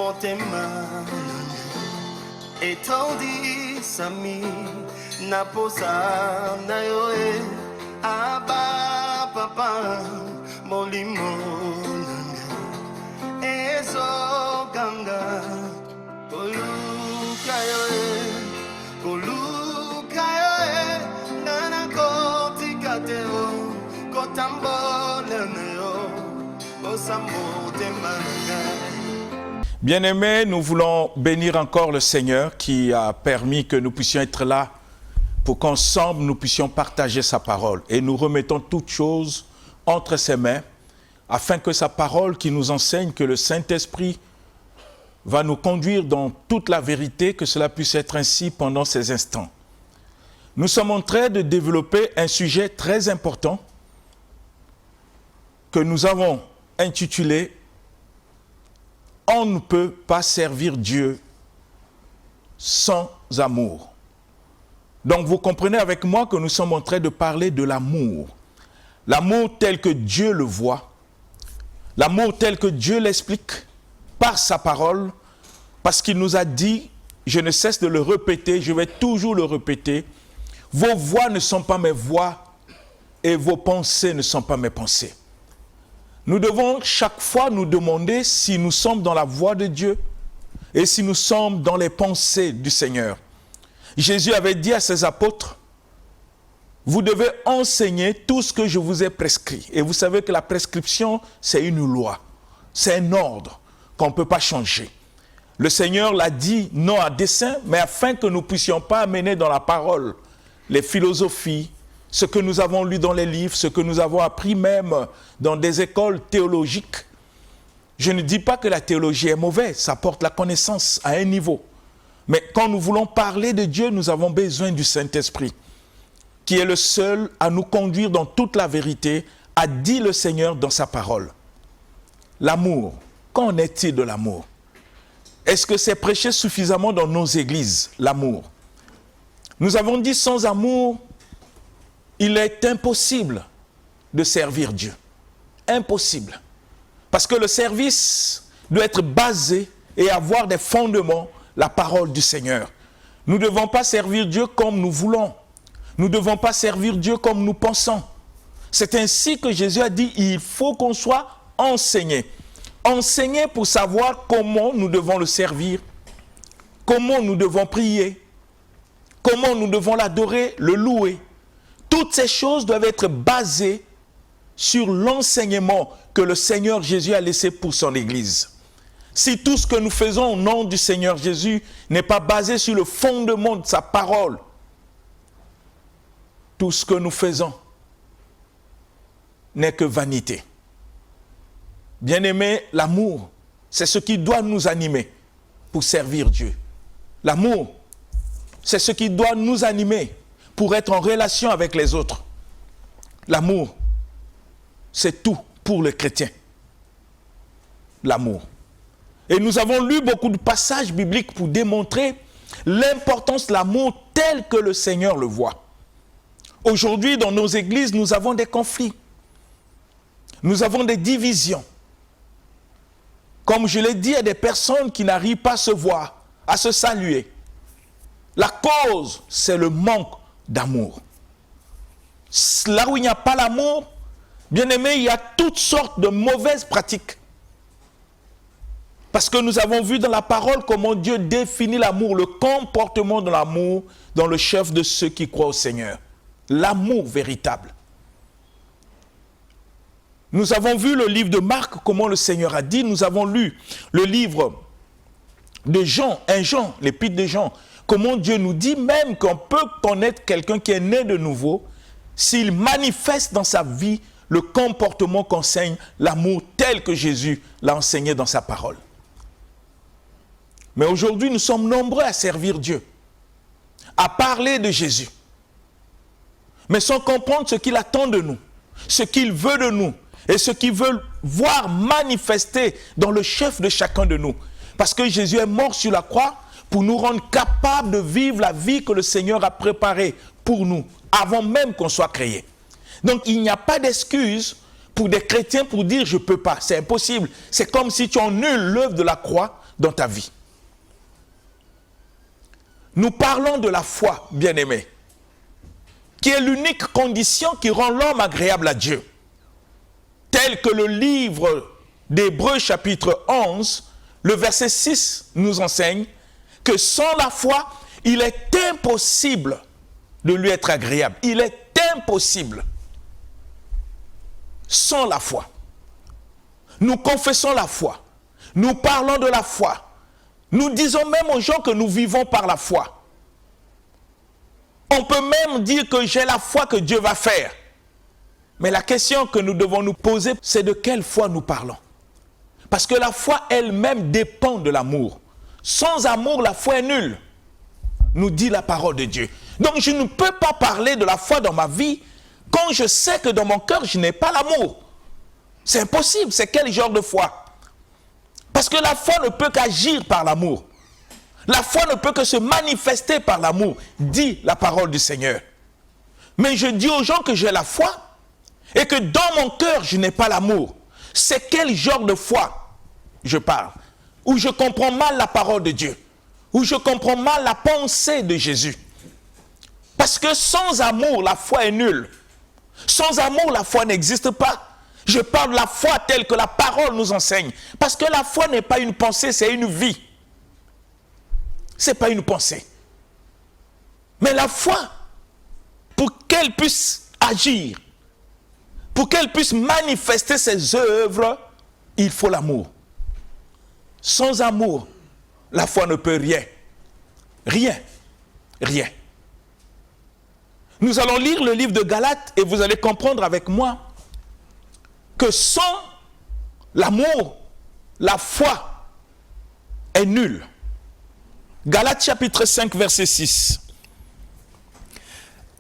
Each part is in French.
motema etondi sami naposa na yo aba papa molimo nanga ezoganga koluka yo nana kotika te o kotambola na yo osamotema nanga. Bien-aimés, nous voulons bénir encore le Seigneur qui a permis que nous puissions être là pour qu'ensemble nous puissions partager sa parole. Et nous remettons toutes choses entre ses mains afin que sa parole qui nous enseigne que le Saint-Esprit va nous conduire dans toute la vérité, que cela puisse être ainsi pendant ces instants. Nous sommes en train de développer un sujet très important que nous avons intitulé « On ne peut pas servir Dieu sans amour ». Donc vous comprenez avec moi que nous sommes en train de parler de l'amour. L'amour tel que Dieu le voit, l'amour tel que Dieu l'explique par sa parole, parce qu'il nous a dit, je ne cesse de le répéter, je vais toujours le répéter, vos voix ne sont pas mes voix et vos pensées ne sont pas mes pensées. Nous devons chaque fois nous demander si nous sommes dans la voie de Dieu et si nous sommes dans les pensées du Seigneur. Jésus avait dit à ses apôtres, vous devez enseigner tout ce que je vous ai prescrit. Et vous savez que la prescription, c'est une loi, c'est un ordre qu'on ne peut pas changer. Le Seigneur l'a dit non à dessein, mais afin que nous ne puissions pas amener dans la parole les philosophies, ce que nous avons lu dans les livres, ce que nous avons appris même dans des écoles théologiques. Je ne dis pas que la théologie est mauvaise, ça porte la connaissance à un niveau. Mais quand nous voulons parler de Dieu, nous avons besoin du Saint-Esprit, qui est le seul à nous conduire dans toute la vérité, a dit le Seigneur dans sa parole. L'amour, qu'en est-il de l'amour? Est-ce que c'est prêché suffisamment dans nos églises, l'amour? Nous avons dit sans amour, il est impossible de servir Dieu. Impossible. Parce que le service doit être basé et avoir des fondements, la parole du Seigneur. Nous ne devons pas servir Dieu comme nous voulons. Nous ne devons pas servir Dieu comme nous pensons. C'est ainsi que Jésus a dit, il faut qu'on soit enseigné. Enseigné pour savoir comment nous devons le servir, comment nous devons prier, comment nous devons l'adorer, le louer. Toutes ces choses doivent être basées sur l'enseignement que le Seigneur Jésus a laissé pour son Église. Si tout ce que nous faisons au nom du Seigneur Jésus n'est pas basé sur le fondement de sa parole, tout ce que nous faisons n'est que vanité. Bien-aimés, l'amour, c'est ce qui doit nous animer pour servir Dieu. L'amour, c'est ce qui doit nous animer pour être en relation avec les autres. L'amour, c'est tout pour le chrétien. L'amour. Et nous avons lu beaucoup de passages bibliques pour démontrer l'importance de l'amour tel que le Seigneur le voit. Aujourd'hui, dans nos églises, nous avons des conflits. Nous avons des divisions. Comme je l'ai dit, il y a des personnes qui n'arrivent pas à se voir, à se saluer. La cause, c'est le manque d'amour. Là où il n'y a pas l'amour, bien aimé, il y a toutes sortes de mauvaises pratiques. Parce que nous avons vu dans la parole comment Dieu définit l'amour, le comportement de l'amour dans le chef de ceux qui croient au Seigneur. L'amour véritable. Nous avons vu le livre de Marc, comment le Seigneur a dit. Nous avons lu le livre de Jean, 1 Jean, l'épître de Jean. Comment Dieu nous dit même qu'on peut connaître quelqu'un qui est né de nouveau s'il manifeste dans sa vie le comportement qu'enseigne l'amour tel que Jésus l'a enseigné dans sa parole. Mais aujourd'hui, nous sommes nombreux à servir Dieu, à parler de Jésus, mais sans comprendre ce qu'il attend de nous, ce qu'il veut de nous et ce qu'il veut voir manifester dans le chef de chacun de nous. Parce que Jésus est mort sur la croix pour nous rendre capables de vivre la vie que le Seigneur a préparée pour nous, avant même qu'on soit créé. Donc il n'y a pas d'excuse pour des chrétiens pour dire « je ne peux pas », c'est impossible. C'est comme si tu annules l'œuvre de la croix, dans ta vie. Nous parlons de la foi, bien-aimés, qui est l'unique condition qui rend l'homme agréable à Dieu. Tel que le livre d'Hébreux chapitre 11, le verset 6 nous enseigne que sans la foi, il est impossible de lui être agréable. Il est impossible. Sans la foi. Nous confessons la foi. Nous parlons de la foi. Nous disons même aux gens que nous vivons par la foi. On peut même dire que j'ai la foi que Dieu va faire. Mais la question que nous devons nous poser, c'est de quelle foi nous parlons. Parce que la foi elle-même dépend de l'amour. Sans amour, la foi est nulle, nous dit la parole de Dieu. Donc je ne peux pas parler de la foi dans ma vie quand je sais que dans mon cœur, je n'ai pas l'amour. C'est impossible. C'est quel genre de foi? Parce que la foi ne peut qu'agir par l'amour. La foi ne peut que se manifester par l'amour, dit la parole du Seigneur. Mais je dis aux gens que j'ai la foi et que dans mon cœur, je n'ai pas l'amour. C'est quel genre de foi je parle? Où je comprends mal la parole de Dieu, où je comprends mal la pensée de Jésus. Parce que sans amour, la foi est nulle. Sans amour, la foi n'existe pas. Je parle de la foi telle que la parole nous enseigne. Parce que la foi n'est pas une pensée, c'est une vie. Ce n'est pas une pensée. Mais la foi, pour qu'elle puisse agir, pour qu'elle puisse manifester ses œuvres, il faut l'amour. Sans amour, la foi ne peut rien. Rien. Rien. Nous allons lire le livre de Galates et vous allez comprendre avec moi que sans l'amour, la foi est nulle. Galates chapitre 5, verset 6.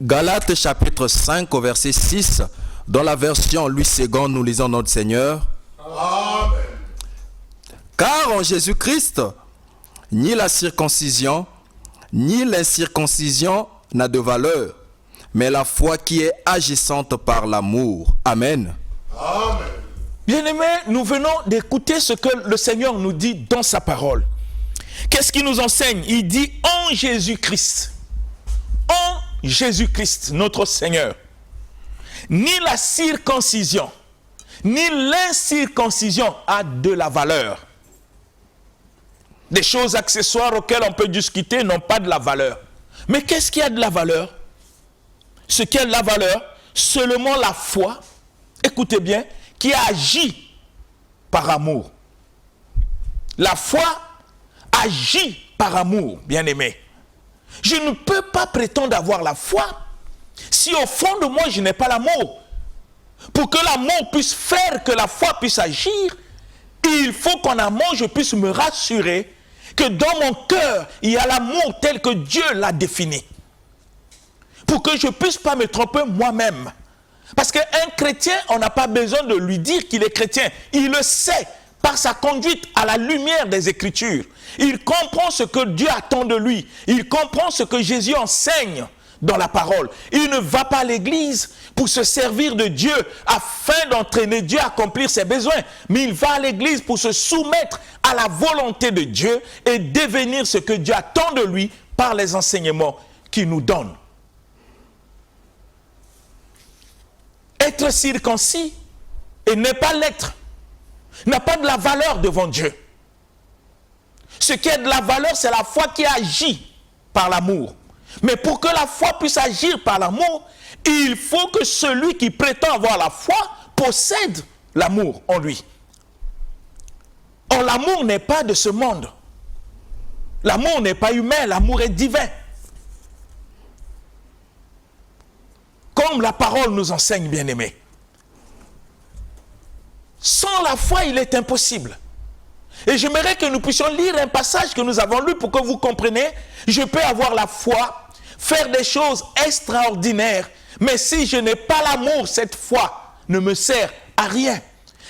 Galates chapitre 5 au verset 6, dans la version Louis II, nous lisons notre Seigneur. Amen. Car en Jésus-Christ, ni la circoncision, ni l'incirconcision n'a de valeur, mais la foi qui est agissante par l'amour. Amen. Amen. Bien-aimés, nous venons d'écouter ce que le Seigneur nous dit dans sa parole. Qu'est-ce qu'il nous enseigne? Il dit en Jésus-Christ. En Jésus-Christ, notre Seigneur. Ni la circoncision, ni l'incirconcision a de la valeur. Des choses accessoires auxquelles on peut discuter n'ont pas de la valeur. Mais qu'est-ce qui a de la valeur? Ce qui a de la valeur, seulement la foi, écoutez bien, qui agit par amour. La foi agit par amour, bien-aimé. Je ne peux pas prétendre avoir la foi si au fond de moi je n'ai pas l'amour. Pour que l'amour puisse faire que la foi puisse agir, il faut qu'en amont je puisse me rassurer que dans mon cœur il y a l'amour tel que Dieu l'a défini. Pour que je ne puisse pas me tromper moi-même. Parce qu'un chrétien, on n'a pas besoin de lui dire qu'il est chrétien. Il le sait par sa conduite à la lumière des Écritures. Il comprend ce que Dieu attend de lui. Il comprend ce que Jésus enseigne dans la parole. Il ne va pas à l'église pour se servir de Dieu afin d'entraîner Dieu à accomplir ses besoins. Mais il va à l'église pour se soumettre à la volonté de Dieu et devenir ce que Dieu attend de lui par les enseignements qu'il nous donne. Être circoncis et ne pas l'être n'a pas de la valeur devant Dieu. Ce qui a de la valeur, c'est la foi qui agit par l'amour. Mais pour que la foi puisse agir par l'amour, il faut que celui qui prétend avoir la foi possède l'amour en lui. Or, l'amour n'est pas de ce monde. L'amour n'est pas humain, l'amour est divin. Comme la parole nous enseigne, bien-aimés. Sans la foi, il est impossible. Et j'aimerais que nous puissions lire un passage que nous avons lu pour que vous compreniez. Je peux avoir la foi, faire des choses extraordinaires, mais si je n'ai pas l'amour, cette foi ne me sert à rien.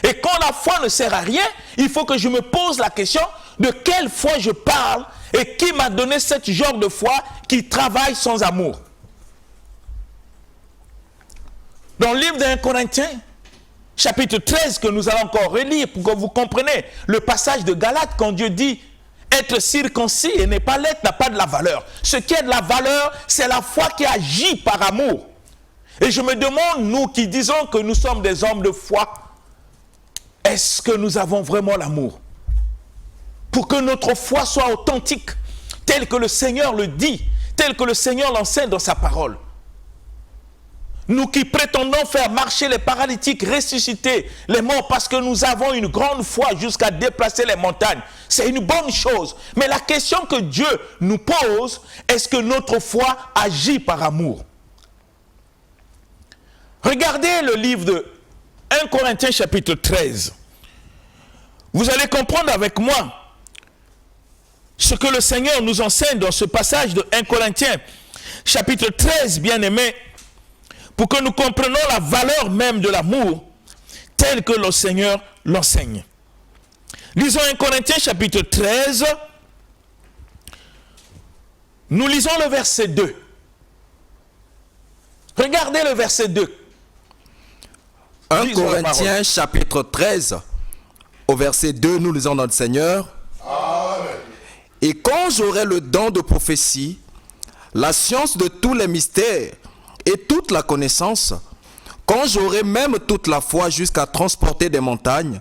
Et quand la foi ne sert à rien, il faut que je me pose la question de quelle foi je parle et qui m'a donné ce genre de foi qui travaille sans amour. Dans le livre d'1 Corinthiens, chapitre 13, que nous allons encore relire pour que vous compreniez le passage de Galates, quand Dieu dit Être circoncis et ne pas l'être n'a pas de la valeur. Ce qui a de la valeur, c'est la foi qui agit par amour. Et je me demande, nous qui disons que nous sommes des hommes de foi, est-ce que nous avons vraiment l'amour? Pour que notre foi soit authentique, tel que le Seigneur le dit, tel que le Seigneur l'enseigne dans sa parole. Nous qui prétendons faire marcher les paralytiques, ressusciter les morts parce que nous avons une grande foi jusqu'à déplacer les montagnes, c'est une bonne chose. Mais la question que Dieu nous pose, est-ce que notre foi agit par amour? Regardez le livre de 1 Corinthiens chapitre 13. Vous allez comprendre avec moi ce que le Seigneur nous enseigne dans ce passage de 1 Corinthiens chapitre 13, bien-aimés, pour que nous comprenions la valeur même de l'amour tel que le Seigneur l'enseigne. Lisons 1 Corinthiens chapitre 13. Nous lisons le verset 2. Regardez le verset 2. 1 Lisons Corinthiens chapitre 13, au verset 2, nous lisons notre Seigneur. Amen. Et quand j'aurai le don de prophétie, la science de tous les mystères et toute la connaissance, quand j'aurai même toute la foi jusqu'à transporter des montagnes,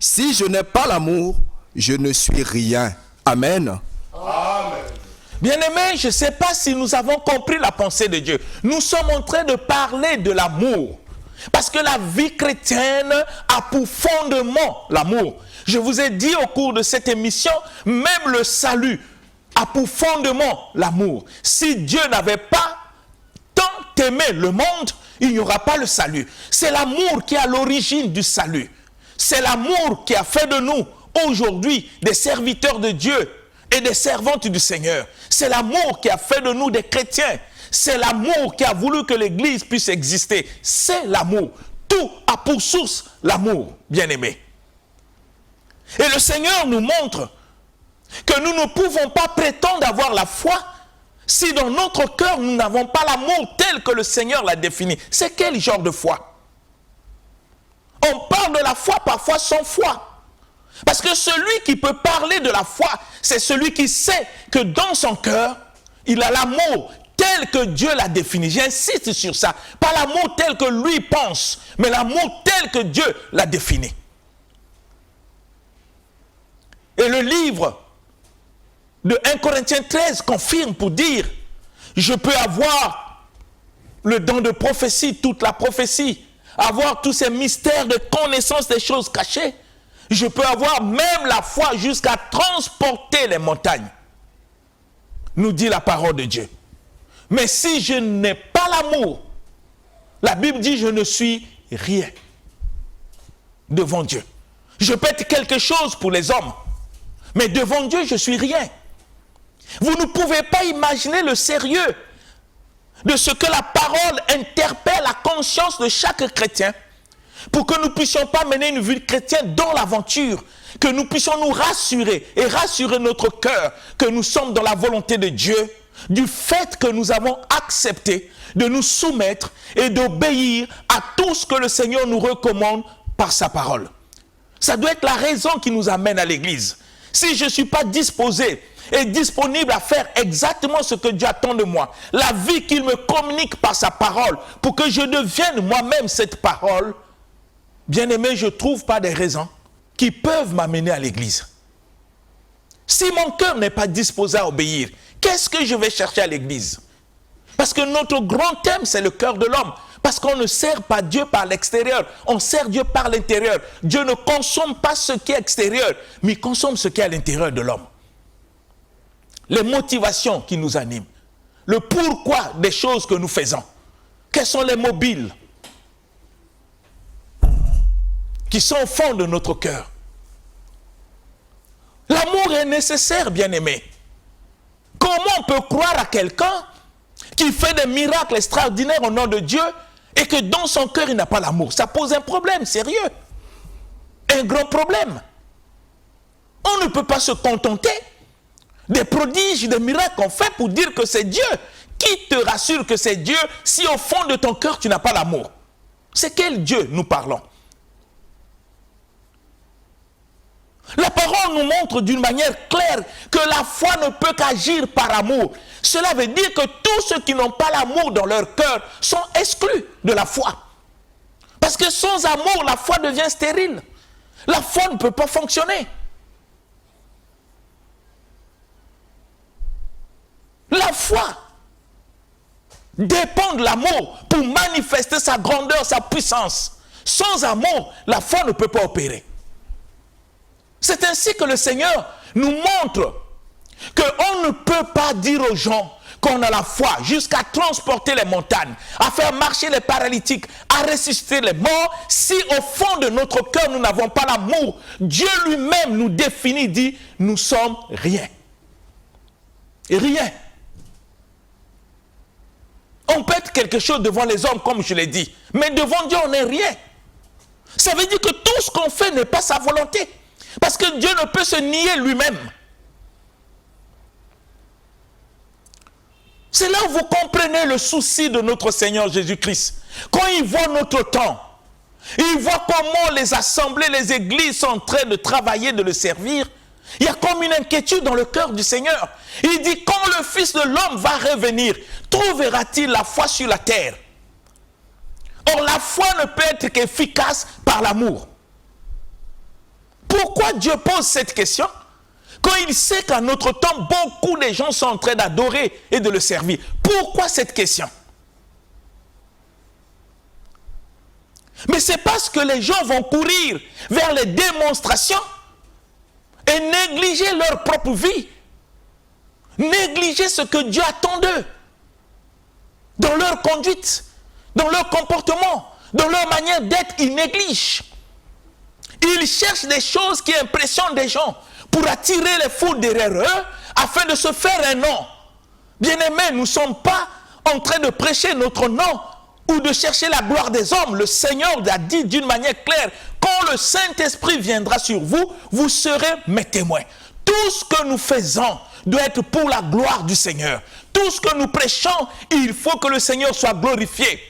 si je n'ai pas l'amour, je ne suis rien. Amen. Amen. Bien-aimés, je ne sais pas si nous avons compris la pensée de Dieu. Nous sommes en train de parler de l'amour. Parce que la vie chrétienne a pour fondement l'amour. Je vous ai dit au cours de cette émission, même le salut a pour fondement l'amour. Si Dieu n'avait pas tant aimé le monde, il n'y aura pas le salut. C'est l'amour qui est à l'origine du salut. C'est l'amour qui a fait de nous aujourd'hui des serviteurs de Dieu et des servantes du Seigneur. C'est l'amour qui a fait de nous des chrétiens. C'est l'amour qui a voulu que l'Église puisse exister. C'est l'amour. Tout a pour source l'amour, bien-aimé. Et le Seigneur nous montre que nous ne pouvons pas prétendre avoir la foi si dans notre cœur nous n'avons pas l'amour tel que le Seigneur l'a défini. C'est quel genre de foi? On parle de la foi parfois sans foi. Parce que celui qui peut parler de la foi, c'est celui qui sait que dans son cœur, il a l'amour tel que Dieu l'a défini. J'insiste sur ça. Pas l'amour tel que lui pense, mais l'amour tel que Dieu l'a défini. Et le livre de 1 Corinthiens 13 confirme pour dire, je peux avoir le don de prophétie, toute la prophétie, avoir tous ces mystères de connaissance des choses cachées. Je peux avoir même la foi jusqu'à transporter les montagnes, nous dit la parole de Dieu. Mais si je n'ai pas l'amour, la Bible dit je ne suis rien devant Dieu. Je peux être quelque chose pour les hommes, mais devant Dieu je suis rien. Vous ne pouvez pas imaginer le sérieux de ce que la parole interpelle la conscience de chaque chrétien pour que nous ne puissions pas mener une vie chrétienne dans l'aventure, que nous puissions nous rassurer et rassurer notre cœur que nous sommes dans la volonté de Dieu, du fait que nous avons accepté de nous soumettre et d'obéir à tout ce que le Seigneur nous recommande par sa parole. Ça doit être la raison qui nous amène à l'église. Si je ne suis pas disposé et disponible à faire exactement ce que Dieu attend de moi, la vie qu'il me communique par sa parole, pour que je devienne moi-même cette parole, bien aimé, je ne trouve pas des raisons qui peuvent m'amener à l'église. Si mon cœur n'est pas disposé à obéir, qu'est-ce que je vais chercher à l'église? Parce que notre grand thème, c'est le cœur de l'homme. Parce qu'on ne sert pas Dieu par l'extérieur, on sert Dieu par l'intérieur. Dieu ne consomme pas ce qui est extérieur, mais il consomme ce qui est à l'intérieur de l'homme. Les motivations qui nous animent, le pourquoi des choses que nous faisons. Quels sont les mobiles qui sont au fond de notre cœur? L'amour est nécessaire, bien-aimé. Comment on peut croire à quelqu'un qui fait des miracles extraordinaires au nom de Dieu et que dans son cœur, il n'a pas l'amour? Ça pose un problème sérieux. Un grand problème. On ne peut pas se contenter des prodiges, des miracles qu'on fait pour dire que c'est Dieu. Qui te rassure que c'est Dieu si au fond de ton cœur, tu n'as pas l'amour? C'est quel Dieu nous parlons? La parole parole nous montre d'une manière claire que la foi ne peut qu'agir par amour. Cela veut dire que tous ceux qui n'ont pas l'amour dans leur cœur sont exclus de la foi. Parce que sans amour, la foi devient stérile. La foi ne peut pas fonctionner. La foi dépend de l'amour pour manifester sa grandeur, sa puissance. Sans amour, la foi ne peut pas opérer. C'est ainsi que le Seigneur nous montre qu'on ne peut pas dire aux gens qu'on a la foi jusqu'à transporter les montagnes, à faire marcher les paralytiques, à ressusciter les morts, si au fond de notre cœur nous n'avons pas l'amour. Dieu lui-même nous définit, dit, nous sommes rien. Rien. On peut être quelque chose devant les hommes, comme je l'ai dit, mais devant Dieu, on n'est rien. Ça veut dire que tout ce qu'on fait n'est pas sa volonté. Parce que Dieu ne peut se nier lui-même. C'est là où vous comprenez le souci de notre Seigneur Jésus-Christ. Quand il voit notre temps, il voit comment les assemblées, les églises sont en train de travailler, de le servir. Il y a comme une inquiétude dans le cœur du Seigneur. Il dit, quand le Fils de l'homme va revenir, trouvera-t-il la foi sur la terre? Or, la foi ne peut être qu'efficace par l'amour. Pourquoi Dieu pose cette question? Quand il sait qu'à notre temps, beaucoup de gens sont en train d'adorer et de le servir. Pourquoi cette question? Mais c'est parce que les gens vont courir vers les démonstrations et négliger leur propre vie. Négliger ce que Dieu attend d'eux. Dans leur conduite, dans leur comportement, dans leur manière d'être, ils négligent. Ils cherchent des choses qui impressionnent des gens pour attirer les foules derrière eux afin de se faire un nom. Bien-aimés, nous ne sommes pas en train de prêcher notre nom ou de chercher la gloire des hommes. Le Seigneur a dit d'une manière claire, quand le Saint-Esprit viendra sur vous, vous serez mes témoins. Tout ce que nous faisons doit être pour la gloire du Seigneur. Tout ce que nous prêchons, il faut que le Seigneur soit glorifié.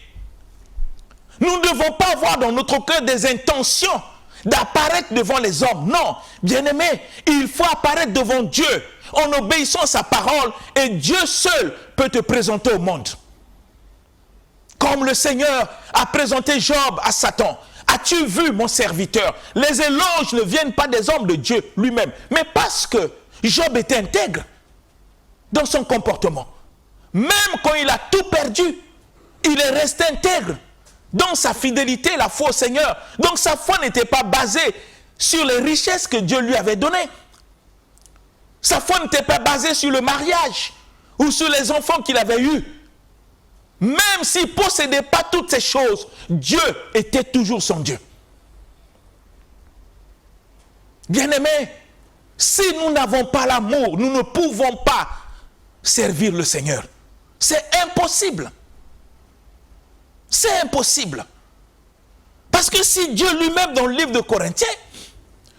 Nous ne devons pas avoir dans notre cœur des intentions d'apparaître devant les hommes. Non, bien-aimé, il faut apparaître devant Dieu en obéissant à sa parole et Dieu seul peut te présenter au monde. Comme le Seigneur a présenté Job à Satan. As-tu vu mon serviteur? Les éloges ne viennent pas des hommes de Dieu lui-même, mais parce que Job était intègre dans son comportement. Même quand il a tout perdu, il est resté intègre dans sa fidélité, la foi au Seigneur. Donc sa foi n'était pas basée sur les richesses que Dieu lui avait données. Sa foi n'était pas basée sur le mariage ou sur les enfants qu'il avait eus. Même s'il ne possédait pas toutes ces choses, Dieu était toujours son Dieu. Bien-aimés, si nous n'avons pas l'amour, nous ne pouvons pas servir le Seigneur. C'est impossible. C'est impossible. Parce que si Dieu lui-même dans le livre de Corinthiens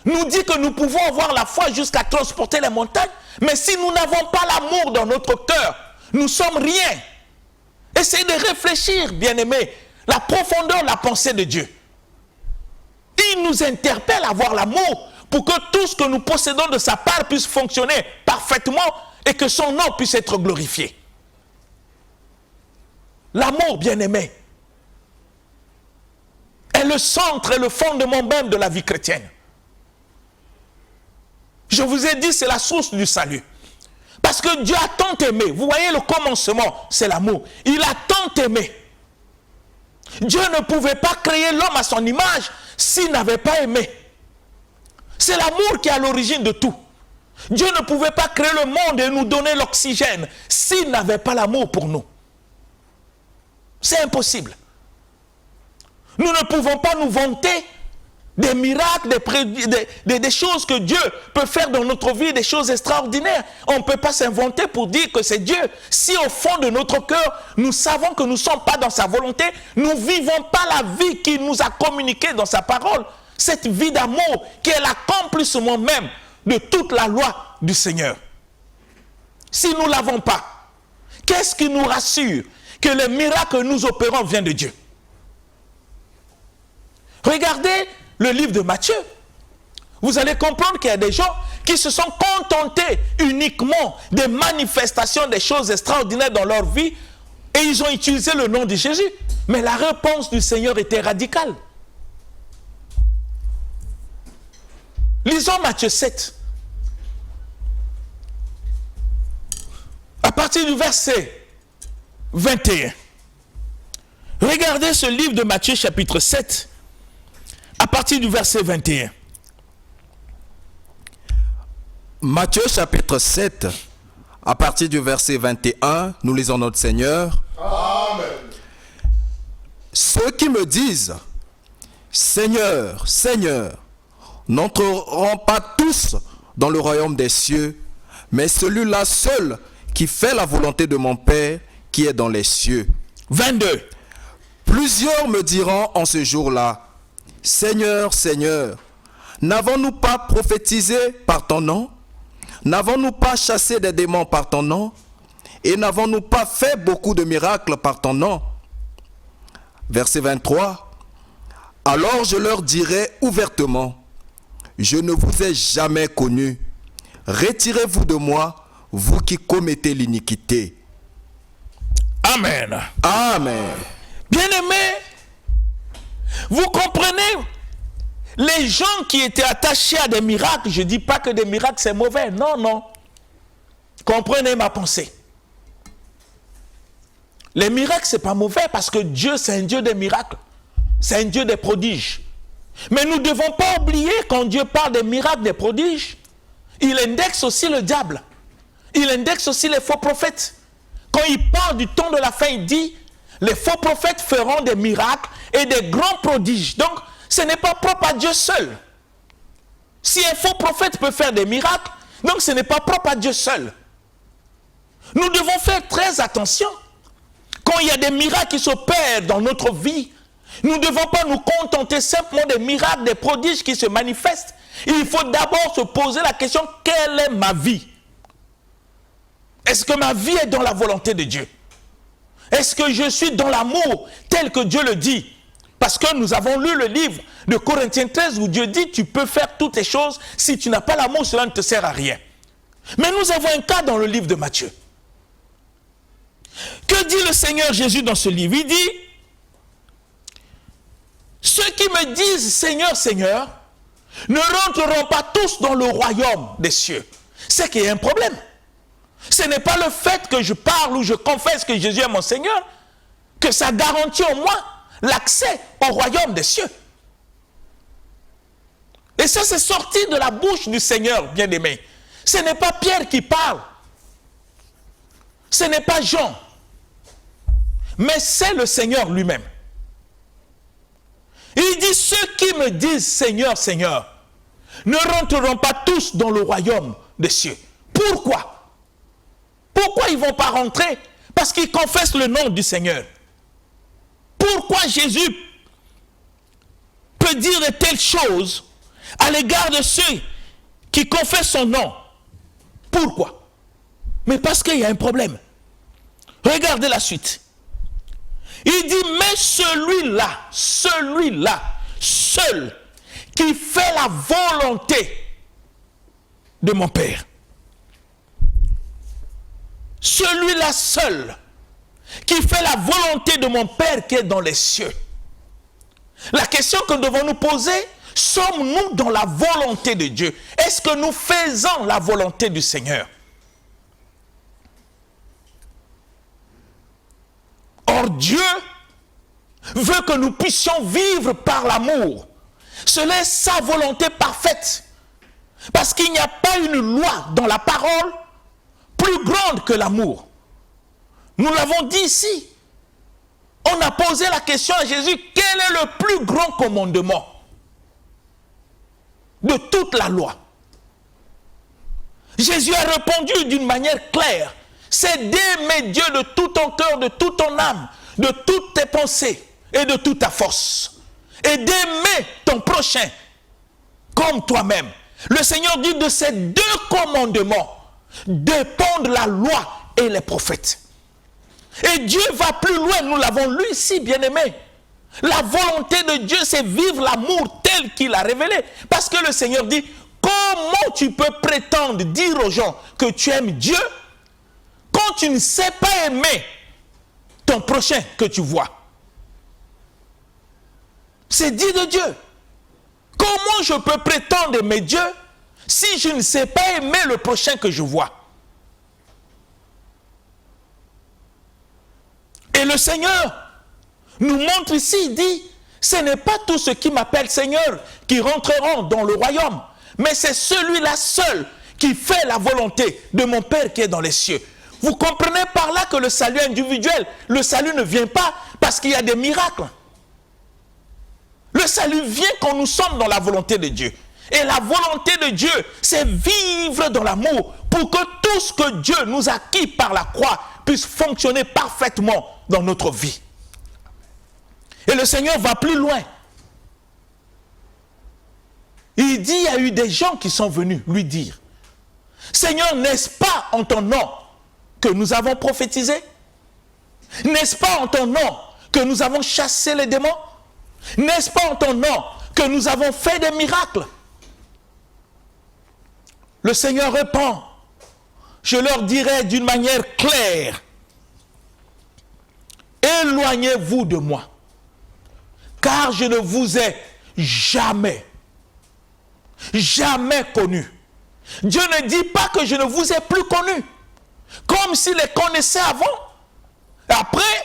nous dit que nous pouvons avoir la foi jusqu'à transporter les montagnes, mais si nous n'avons pas l'amour dans notre cœur, nous sommes rien. Essayez de réfléchir, bien-aimés, la profondeur de la pensée de Dieu. Il nous interpelle à avoir l'amour pour que tout ce que nous possédons de sa part puisse fonctionner parfaitement et que son nom puisse être glorifié. L'amour, bien-aimé, est le centre et le fondement même de la vie chrétienne. Je vous ai dit, c'est la source du salut. Parce que Dieu a tant aimé. Vous voyez, le commencement, c'est l'amour. Il a tant aimé. Dieu ne pouvait pas créer l'homme à son image s'il n'avait pas aimé. C'est l'amour qui est à l'origine de tout. Dieu ne pouvait pas créer le monde et nous donner l'oxygène s'il n'avait pas l'amour pour nous. C'est impossible. Nous ne pouvons pas nous vanter des miracles, des choses que Dieu peut faire dans notre vie, des choses extraordinaires. On ne peut pas s'inventer pour dire que c'est Dieu. Si au fond de notre cœur, nous savons que nous ne sommes pas dans sa volonté, nous ne vivons pas la vie qu'il nous a communiquée dans sa parole. Cette vie d'amour qui est l'accomplissement même de toute la loi du Seigneur. Si nous ne l'avons pas, qu'est-ce qui nous rassure que les miracles que nous opérons viennent de Dieu? Regardez le livre de Matthieu. vous allez comprendre qu'il y a des gens qui se sont contentés uniquement des manifestations des choses extraordinaires dans leur vie et ils ont utilisé le nom de Jésus. Mais la réponse du Seigneur était radicale. Lisons Matthieu 7. À partir du verset 21. Regardez ce livre de Matthieu chapitre 7. À partir du verset 21. Matthieu chapitre 7, à partir du verset 21, nous lisons notre Seigneur. Amen. Ceux qui me disent, Seigneur, Seigneur, n'entreront pas tous dans le royaume des cieux, mais celui-là seul qui fait la volonté de mon Père qui est dans les cieux. 22. Plusieurs me diront en ce jour-là, Seigneur, Seigneur, n'avons-nous pas prophétisé par ton nom? N'avons-nous pas chassé des démons par ton nom? Et n'avons-nous pas fait beaucoup de miracles par ton nom? Verset 23. Alors je leur dirai ouvertement, je ne vous ai jamais connu. Retirez-vous de moi, vous qui commettez l'iniquité. Amen. Amen. Bien-aimés, vous comprenez, les gens qui étaient attachés à des miracles, je ne dis pas que des miracles c'est mauvais, non, non. Comprenez ma pensée. Les miracles c'est pas mauvais parce que Dieu c'est un Dieu des miracles, c'est un Dieu des prodiges. Mais nous ne devons pas oublier quand Dieu parle des miracles, des prodiges, il indexe aussi le diable, il indexe aussi les faux prophètes. Quand il parle du temps de la fin, il dit, les faux prophètes feront des miracles et des grands prodiges. Donc, ce n'est pas propre à Dieu seul. Si un faux prophète peut faire des miracles, donc ce n'est pas propre à Dieu seul. Nous devons faire très attention. Quand il y a des miracles qui s'opèrent dans notre vie, nous ne devons pas nous contenter simplement des miracles, des prodiges qui se manifestent. Il faut d'abord se poser la question, quelle est ma vie? Est-ce que ma vie est dans la volonté de Dieu? Est-ce que je suis dans l'amour tel que Dieu le dit? Parce que nous avons lu le livre de Corinthiens 13 où Dieu dit tu peux faire toutes les choses, si tu n'as pas l'amour, cela ne te sert à rien. Mais nous avons un cas dans le livre de Matthieu. Que dit le Seigneur Jésus dans ce livre? Il dit, ceux qui me disent Seigneur, Seigneur, ne rentreront pas tous dans le royaume des cieux. C'est qu'il y a un problème. Ce n'est pas le fait que je parle ou je confesse que Jésus est mon Seigneur, que ça garantit au moins l'accès au royaume des cieux. Et ça, c'est sorti de la bouche du Seigneur, bien-aimé. Ce n'est pas Pierre qui parle. Ce n'est pas Jean. Mais c'est le Seigneur lui-même. Il dit, ceux qui me disent Seigneur, Seigneur, ne rentreront pas tous dans le royaume des cieux. Pourquoi? Pourquoi ils ne vont pas rentrer? Parce qu'ils confessent le nom du Seigneur. Pourquoi Jésus peut dire de telles choses à l'égard de ceux qui confessent son nom? Pourquoi? Mais parce qu'il y a un problème. Regardez la suite. Il dit, mais celui-là, seul, qui fait la volonté de mon Père. Celui-là seul, qui fait la volonté de mon Père qui est dans les cieux. La question que devons nous poser, sommes-nous dans la volonté de Dieu? Est-ce que nous faisons la volonté du Seigneur? Or Dieu veut que nous puissions vivre par l'amour. Cela est sa volonté parfaite. Parce qu'il n'y a pas une loi dans la parole plus grande que l'amour. Nous l'avons dit ici. On a posé la question à Jésus, quel est le plus grand commandement de toute la loi? Jésus a répondu d'une manière claire, c'est d'aimer Dieu de tout ton cœur, de toute ton âme, de toutes tes pensées et de toute ta force. Et d'aimer ton prochain comme toi-même. Le Seigneur dit de ces deux commandements dépendent la loi et les prophètes. Et Dieu va plus loin, nous l'avons lu ici, bien-aimés. La volonté de Dieu, c'est vivre l'amour tel tel qu'il a révélé. Parce que le Seigneur dit, comment tu peux prétendre dire aux gens que tu aimes Dieu quand tu ne sais pas aimer ton prochain que tu vois? C'est dit de Dieu. Comment je peux prétendre aimer Dieu si je ne sais pas aimer le prochain que je vois? Et le Seigneur nous montre ici, il dit, ce n'est pas tous ceux qui m'appellent Seigneur qui rentreront dans le royaume, mais c'est celui-là seul qui fait la volonté de mon Père qui est dans les cieux. Vous comprenez par là que le salut individuel, le salut ne vient pas parce qu'il y a des miracles. Le salut vient quand nous sommes dans la volonté de Dieu. Et la volonté de Dieu, c'est vivre dans l'amour pour que tout ce que Dieu nous a acquis par la croix puisse fonctionner parfaitement dans notre vie. Et le Seigneur va plus loin. Il dit, il y a eu des gens qui sont venus lui dire, Seigneur, n'est-ce pas en ton nom que nous avons prophétisé? N'est-ce pas en ton nom que nous avons chassé les démons? N'est-ce pas en ton nom que nous avons fait des miracles? Le Seigneur répond, je leur dirai d'une manière claire, éloignez-vous de moi, car je ne vous ai jamais connu. Dieu ne dit pas que je ne vous ai plus connu, comme s'il les connaissait avant, après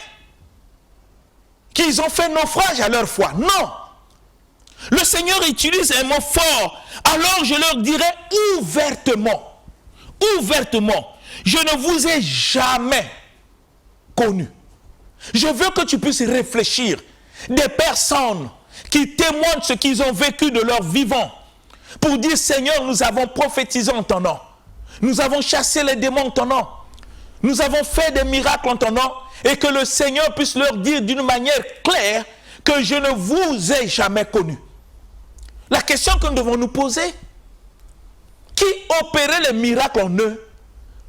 qu'ils ont fait naufrage à leur foi. Non. Le Seigneur utilise un mot fort. Alors je leur dirai ouvertement, je ne vous ai jamais connu. Je veux que tu puisses réfléchir. Des personnes qui témoignent ce qu'ils ont vécu de leur vivant pour dire, Seigneur, nous avons prophétisé en ton nom. Nous avons chassé les démons en ton nom. Nous avons fait des miracles en ton nom. Et que le Seigneur puisse leur dire d'une manière claire que je ne vous ai jamais connu. La question que nous devons nous poser, qui opérait les miracles en eux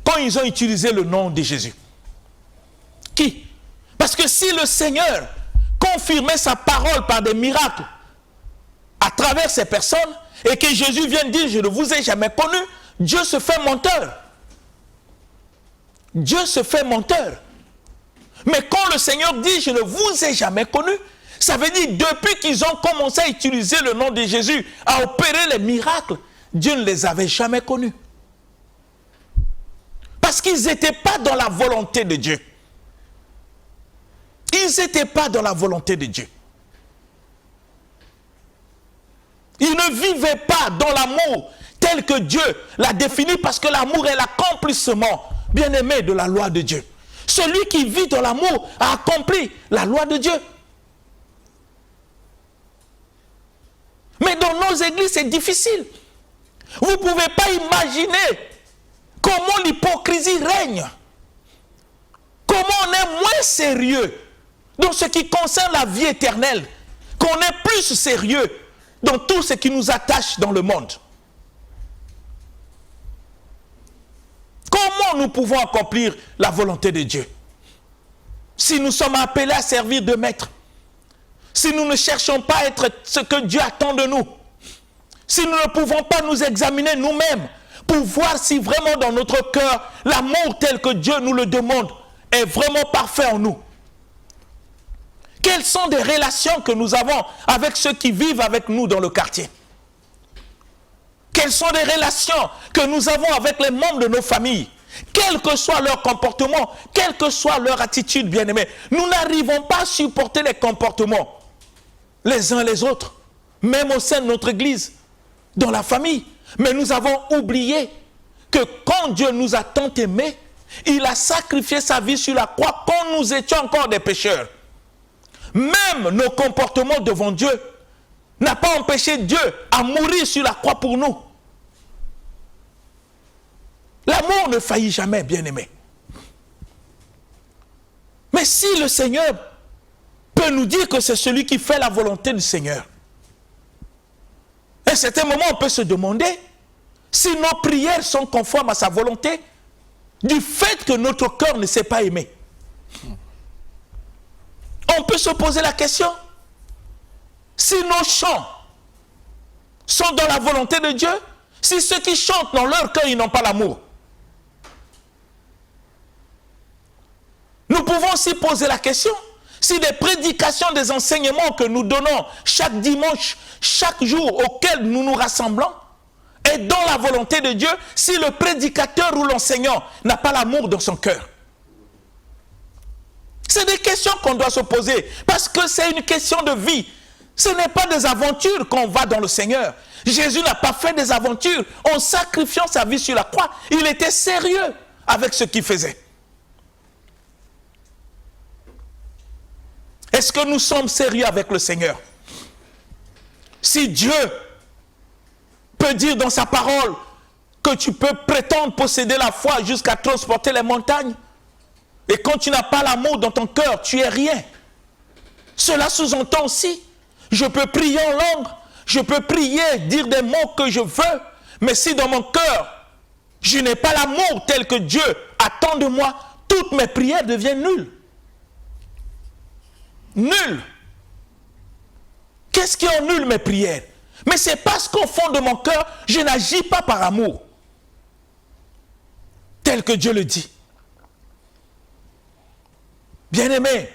quand ils ont utilisé le nom de Jésus? Qui? Parce que si le Seigneur confirmait sa parole par des miracles à travers ces personnes et que Jésus vienne dire je ne vous ai jamais connu, Dieu se fait menteur. Dieu se fait menteur. Mais quand le Seigneur dit je ne vous ai jamais connu, ça veut dire depuis qu'ils ont commencé à utiliser le nom de Jésus, à opérer les miracles, Dieu ne les avait jamais connus. Parce qu'ils n'étaient pas dans la volonté de Dieu. Ils n'étaient pas dans la volonté de Dieu. Ils ne vivaient pas dans l'amour tel que Dieu l'a défini, parce que l'amour est l'accomplissement bien-aimé de la loi de Dieu. Celui qui vit dans l'amour a accompli la loi de Dieu. Mais dans nos églises, c'est difficile. Vous ne pouvez pas imaginer comment l'hypocrisie règne. Comment on est moins sérieux dans ce qui concerne la vie éternelle, qu'on est plus sérieux dans tout ce qui nous attache dans le monde. Comment nous pouvons accomplir la volonté de Dieu si nous sommes appelés à servir de maître? Si nous ne cherchons pas à être ce que Dieu attend de nous? Si nous ne pouvons pas nous examiner nous-mêmes pour voir si vraiment dans notre cœur, l'amour tel que Dieu nous le demande est vraiment parfait en nous? Quelles sont les relations que nous avons avec ceux qui vivent avec nous dans le quartier? Quelles sont les relations que nous avons avec les membres de nos familles? Quel que soit leur comportement, quelle que soit leur attitude, bien-aimés, nous n'arrivons pas à supporter les comportements les uns les autres, même au sein de notre église, dans la famille. Mais nous avons oublié que quand Dieu nous a tant aimés, il a sacrifié sa vie sur la croix quand nous étions encore des pécheurs. Même nos comportements devant Dieu n'a pas empêché Dieu à mourir sur la croix pour nous. L'amour ne faillit jamais, bien-aimé. Mais si le Seigneur peut nous dire que c'est celui qui fait la volonté du Seigneur, à un certain moment, on peut se demander si nos prières sont conformes à sa volonté, du fait que notre cœur ne s'est pas aimé. On peut se poser la question, si nos chants sont dans la volonté de Dieu? Si ceux qui chantent dans leur cœur, ils n'ont pas l'amour. Nous pouvons aussi poser la question, si les prédications, des enseignements que nous donnons chaque dimanche, chaque jour auquel nous nous rassemblons, est dans la volonté de Dieu, si le prédicateur ou l'enseignant n'a pas l'amour dans son cœur. C'est des questions qu'on doit se poser, parce que c'est une question de vie. Ce n'est pas des aventures qu'on va dans le Seigneur. Jésus n'a pas fait des aventures en sacrifiant sa vie sur la croix. Il était sérieux avec ce qu'il faisait. Est-ce que nous sommes sérieux avec le Seigneur? Si Dieu peut dire dans sa parole que tu peux prétendre posséder la foi jusqu'à transporter les montagnes, et quand tu n'as pas l'amour dans ton cœur, tu es rien. Cela sous-entend aussi, je peux prier en langue, je peux prier, dire des mots que je veux, mais si dans mon cœur, je n'ai pas l'amour tel que Dieu attend de moi, toutes mes prières deviennent nulles. Nul. Qu'est-ce qui annule mes prières? Mais c'est parce qu'au fond de mon cœur, je n'agis pas par amour. Tel que Dieu le dit. Bien-aimés,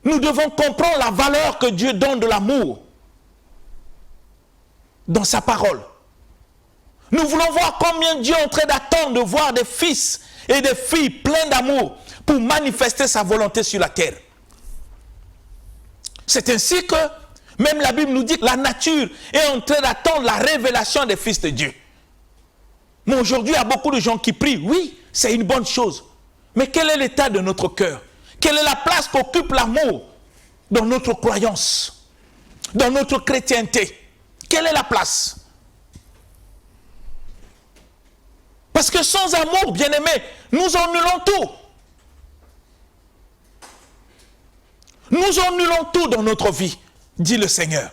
nous devons comprendre la valeur que Dieu donne de l'amour dans sa parole. Nous voulons voir combien Dieu est en train d'attendre de voir des fils et des filles pleins d'amour pour manifester sa volonté sur la terre. C'est ainsi que même la Bible nous dit que la nature est en train d'attendre la révélation des fils de Dieu. Mais aujourd'hui, il y a beaucoup de gens qui prient. Oui, c'est une bonne chose. Mais quel est l'état de notre cœur? Quelle est la place qu'occupe l'amour dans notre croyance, dans notre chrétienté? Quelle est la place? Parce que sans amour, bien-aimés, nous annulons tout. Nous annulons tout dans notre vie, dit le Seigneur.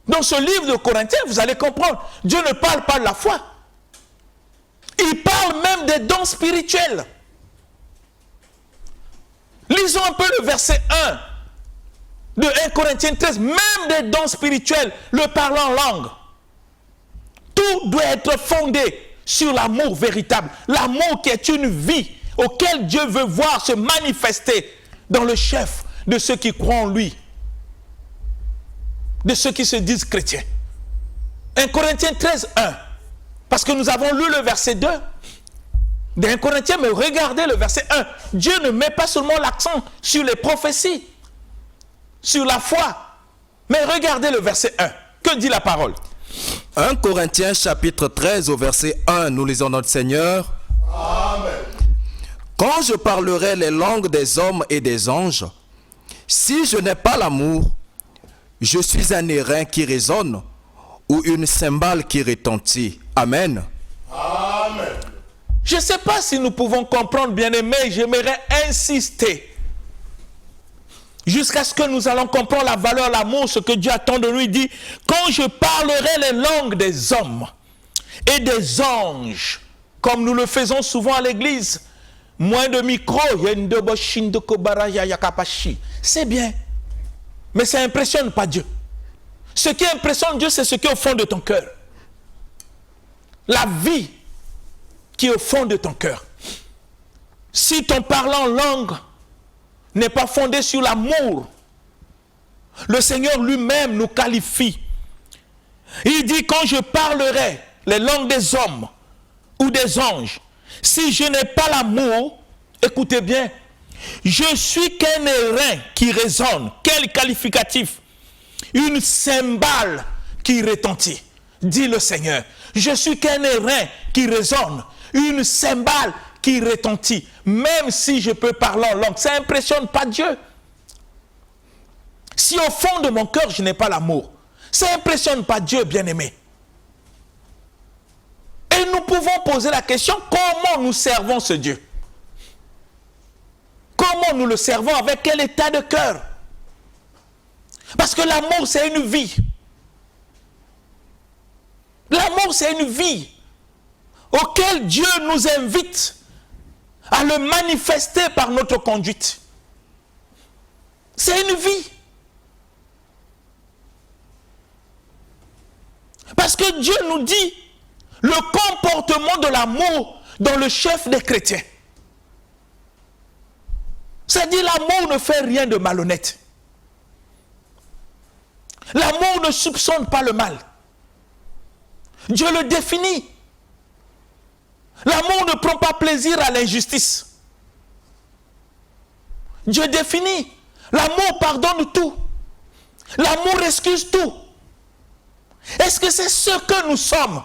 Dans ce livre de Corinthiens, vous allez comprendre, Dieu ne parle pas de la foi. Il parle même des dons spirituels. Lisons un peu le verset 1 de 1 Corinthiens 13, même des dons spirituels, le parlant en langue. Tout doit être fondé sur l'amour véritable. L'amour qui est une vie auquel Dieu veut voir se manifester dans le chef de ceux qui croient en lui, de ceux qui se disent chrétiens. 1 Corinthiens 13, 1. Parce que nous avons lu le verset 2 de 1 Corinthiens, mais regardez le verset 1. Dieu ne met pas seulement l'accent sur les prophéties, sur la foi, mais regardez le verset 1. Que dit la parole? 1 Corinthiens chapitre 13 au verset 1, nous lisons notre Seigneur. Amen. Quand je parlerai les langues des hommes et des anges, si je n'ai pas l'amour, je suis un airain qui résonne ou une cymbale qui retentit. Amen. Amen. Je ne sais pas si nous pouvons comprendre, bien-aimés, j'aimerais insister jusqu'à ce que nous allons comprendre la valeur, l'amour, ce que Dieu attend de nous. Il dit, quand je parlerai les langues des hommes et des anges, comme nous le faisons souvent à l'église, moins de micro, c'est bien, mais ça n'impressionne pas Dieu. Ce qui impressionne Dieu, c'est ce qui est au fond de ton cœur. La vie qui est au fond de ton cœur. Si ton parlant en langue n'est pas fondé sur l'amour, le Seigneur lui-même nous qualifie. Il dit, quand je parlerai les langues des hommes ou des anges, si je n'ai pas l'amour, écoutez bien, je suis qu'un airain qui résonne. Quel qualificatif! Une cymbale qui retentit, dit le Seigneur. Je suis qu'un airain qui résonne, une cymbale qui retentit. Même si je peux parler en langue, ça n'impressionne pas Dieu. Si au fond de mon cœur, je n'ai pas l'amour, ça n'impressionne pas Dieu, bien-aimé. Et nous pouvons poser la question, comment nous servons ce Dieu? Comment nous le servons? Avec quel état de cœur? Parce que l'amour, c'est une vie. L'amour, c'est une vie auquel Dieu nous invite à le manifester par notre conduite. C'est une vie. que Dieu nous dit le comportement de l'amour dans le chef des chrétiens. C'est-à-dire l'amour ne fait rien de malhonnête. L'amour ne soupçonne pas le mal. Dieu le définit. L'amour ne prend pas plaisir à l'injustice. Dieu définit. L'amour pardonne tout. L'amour excuse tout. Est-ce que c'est ce que nous sommes?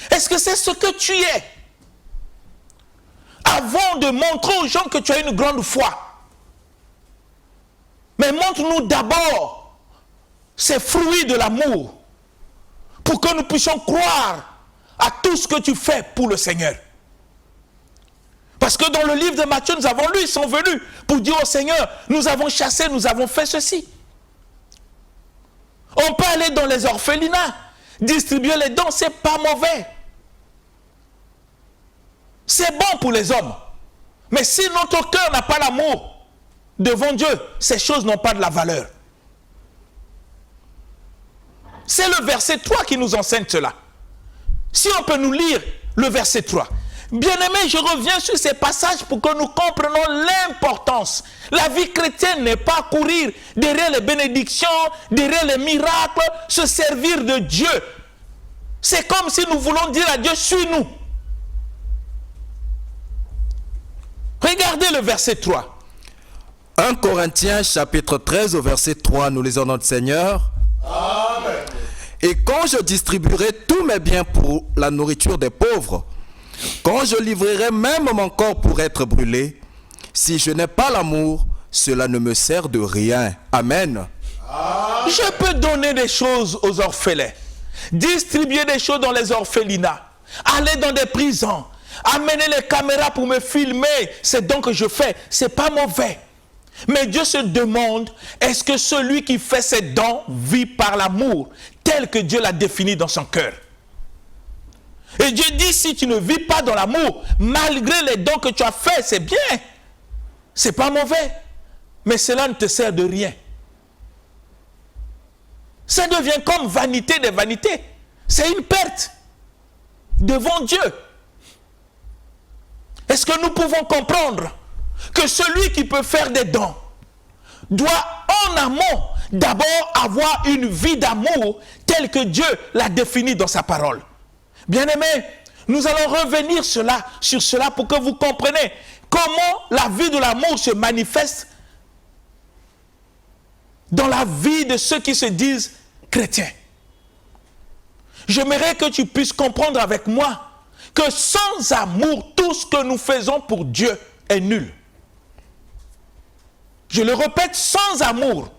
Est-ce que c'est ce que tu es? Avant de montrer aux gens que tu as une grande foi, mais montre-nous d'abord ces fruits de l'amour pour que nous puissions croire à tout ce que tu fais pour le Seigneur. Parce que dans le livre de Matthieu, nous avons lu, ils sont venus pour dire au Seigneur, nous avons chassé, nous avons fait ceci. On peut aller dans les orphelinats, distribuer les dons, c'est pas mauvais. C'est bon pour les hommes. Mais si notre cœur n'a pas l'amour devant Dieu, ces choses n'ont pas de la valeur. C'est le verset 3 qui nous enseigne cela. Si on peut nous lire le verset 3. Bien-aimés, je reviens sur ces passages pour que nous comprenions l'importance. La vie chrétienne n'est pas courir derrière les bénédictions, derrière les miracles, se servir de Dieu. C'est comme si nous voulons dire à Dieu, suis-nous. Regardez le verset 3. 1 Corinthiens chapitre 13 au verset 3, nous lisons notre Seigneur. Amen. Et quand je distribuerai tous mes biens pour la nourriture des pauvres, quand je livrerai même mon corps pour être brûlé, si je n'ai pas l'amour, cela ne me sert de rien. Amen. Je peux donner des choses aux orphelins, distribuer des choses dans les orphelinats, aller dans des prisons, amener les caméras pour me filmer, c'est donc que je fais, c'est pas mauvais. Mais Dieu se demande, est-ce que celui qui fait ses dons vit par l'amour, tel que Dieu l'a défini dans son cœur? Et Dieu dit, si tu ne vis pas dans l'amour, malgré les dons que tu as faits, c'est bien. C'est pas mauvais. Mais cela ne te sert de rien. Ça devient comme vanité des vanités. C'est une perte devant Dieu. Est-ce que nous pouvons comprendre que celui qui peut faire des dons doit en amont d'abord avoir une vie d'amour telle que Dieu l'a définie dans sa parole? Bien-aimés, nous allons revenir sur cela pour que vous compreniez comment la vie de l'amour se manifeste dans la vie de ceux qui se disent chrétiens. J'aimerais que tu puisses comprendre avec moi que sans amour, tout ce que nous faisons pour Dieu est nul. Je le répète, sans amour,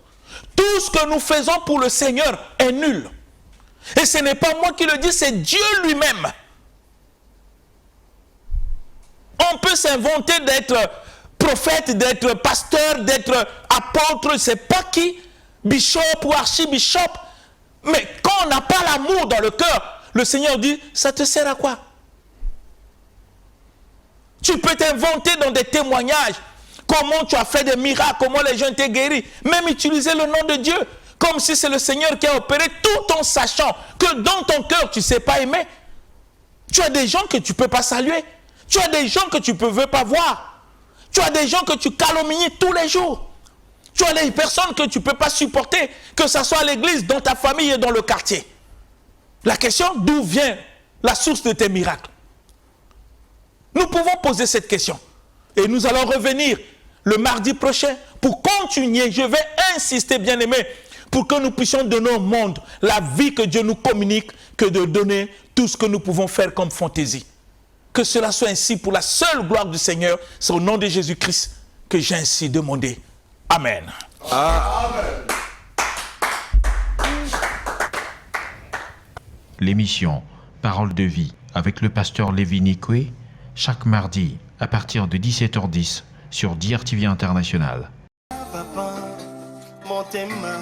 tout ce que nous faisons pour le Seigneur est nul. Et ce n'est pas moi qui le dis, c'est Dieu lui-même. On peut s'inventer d'être prophète, d'être pasteur, d'être apôtre, je ne sais pas qui, bishop ou archibishop. Mais quand on n'a pas l'amour dans le cœur, le Seigneur dit, ça te sert à quoi? Tu peux t'inventer dans des témoignages, comment tu as fait des miracles, comment les gens t'ont guéri, même utiliser le nom de Dieu, comme si c'est le Seigneur qui a opéré, tout en sachant que dans ton cœur, tu ne sais pas aimer. Tu as des gens que tu ne peux pas saluer. Tu as des gens que tu ne veux pas voir. Tu as des gens que tu calomnies tous les jours. Tu as des personnes que tu ne peux pas supporter, que ce soit à l'église, dans ta famille et dans le quartier. La question, d'où vient la source de tes miracles? Nous pouvons poser cette question. Et nous allons revenir le mardi prochain pour continuer. Je vais insister, bien aimé, pour que nous puissions donner au monde la vie que Dieu nous communique, que de donner tout ce que nous pouvons faire comme fantaisie. Que cela soit ainsi pour la seule gloire du Seigneur. C'est au nom de Jésus-Christ que j'ai ainsi demandé. Amen. Amen. L'émission Parole de vie avec le pasteur Lévi Nikwe, chaque mardi à partir de 17h10 sur DRTV International. Papa, motema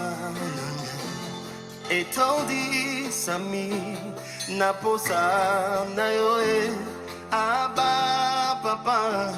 etondi sami naposa na yo aba papa